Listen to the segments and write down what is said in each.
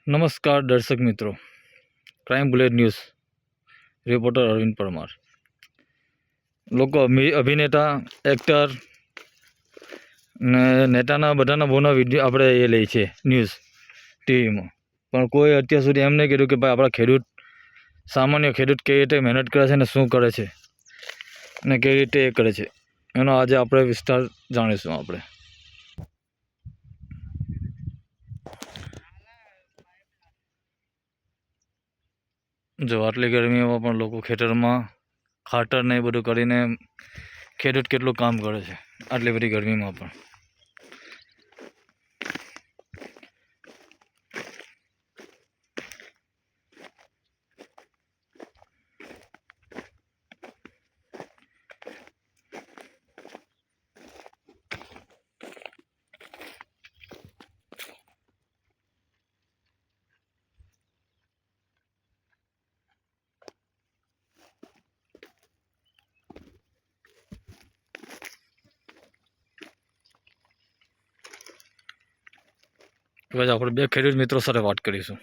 નમસ્કાર દર્શક મિત્રો, crime bullet news reporter Arvind Parmar. લોકો અભિનેતા, એક્ટર ને નેતાના બધાના બહુના વિડીયો આપણે એ લઈએ છીએ ન્યૂઝ ટીવીમાં, પણ કોઈ અત્યાર સુધી એમ નહીં કીધું કે ભાઈ આપણા ખેડૂત, સામાન્ય ખેડૂત કેવી રીતે મહેનત કરે છે ને શું કરે છે ને કેવી રીતે એ કરે છે, એનો આજે આપણે વિસ્તાર જાણીશું. આપણે જો આટલી ગરમીમાં પણ લોકો ખેતરમાં ખાતર ને એ બધું કરીને ખેડૂત કેટલું કામ કરે છે આટલી બધી ગરમીમાં પણ. આજે આપણે બે ખેડૂત મિત્રો સાથે વાત કરીશું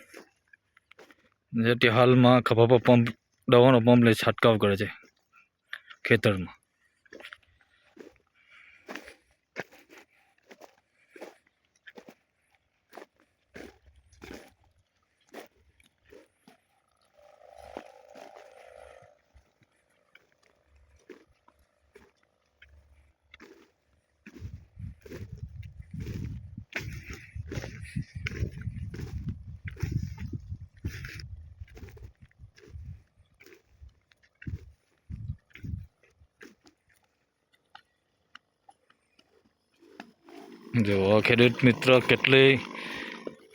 જે તે હાલમાં ખભા પર પંપ, દવાનો પંપ લઈ છંટકાવ કરે છે ખેતરમાં. જો ખેડૂત મિત્ર કેટલી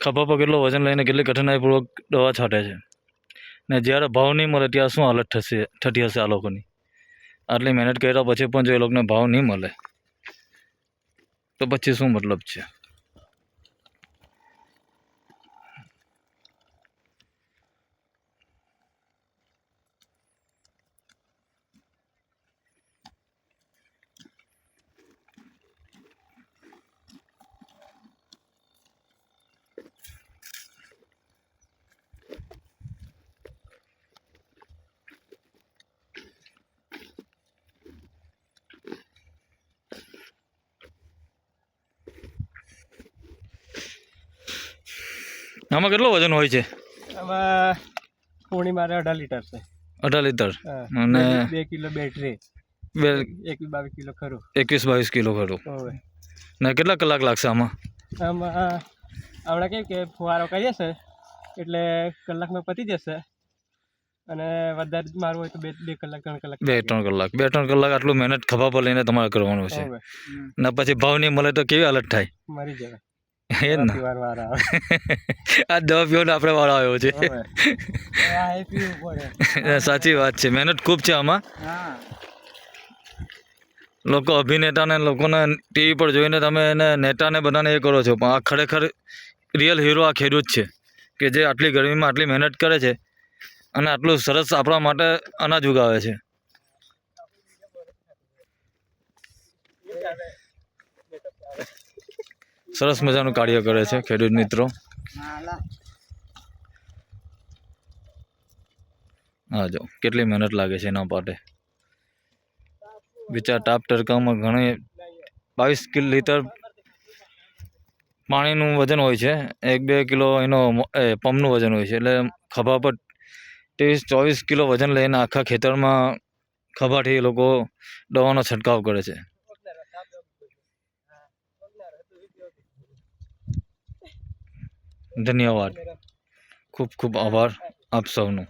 ખભા પર કેટલું વજન લઈને કેટલી કઠિનાઈપૂર્વક દવા છાંટે છે ને જ્યારે ભાવ નહીં મળે ત્યારે શું હાલત થતી હશે આ લોકોની. આટલી મહેનત કર્યા પછી પણ જો એ લોકોને ભાવ નહીં મળે તો પછી શું મતલબ છે. આમાં કેટલું વજન હોય છે? આમાં પૂણી મારે 18 લીટર છે. 18 લીટર અને 2 કિલો બેટરી, 21-22 કિલો ખરું. 21-22 કિલો ખરું. હવે ને કેટલા કલાક લાગશે આમાં? આમાં આપણે કેમ કે ફુવારો કરીએ છે એટલે કલાકમાં પતી જશે, અને વધારે મારવું હોય તો 2 કલાક 3 કલાક. 2-3 કલાક આટલું મહેનત ખભા પર લઈને તમારે કરવાનું છે ને પછી ભાવ નહીં મળે તો કેવી હાલત થાય? મરી જવાય. એ જ ને, આ દવા પીવાનો આપણે વાળો આવ્યો છે. સાચી વાત છે, મહેનત ખૂબ છે આમાં. લોકો અભિનેતાને લોકોને ટીવી પર જોઈને તમે એને નેતાને બધાને એ કરો છો, પણ આ ખરેખર રિયલ હીરો આ ખેડૂત છે કે જે આટલી ગરમીમાં આટલી મહેનત કરે છે અને આટલું સરસ આપણા માટે અનાજ ઉગાવે છે. સરસ મજાનું કાર્ય કરે છે ખેડૂત મિત્રો. હા, જો કેટલી મહેનત લાગે છે એના માટે. બિચારા તાપ તડકામાં ઘણી 22 લીટર પાણીનું વજન હોય છે, 1-2 કિલો એનો પંપનું વજન હોય છે, એટલે ખભા પર 23-24 કિલો વજન લઈને આખા ખેતરમાં ખભાથી એ લોકો દવાનો છંટકાવ કરે છે. ધન્યવાદ, ખૂબ ખૂબ આભાર આપ સૌનો.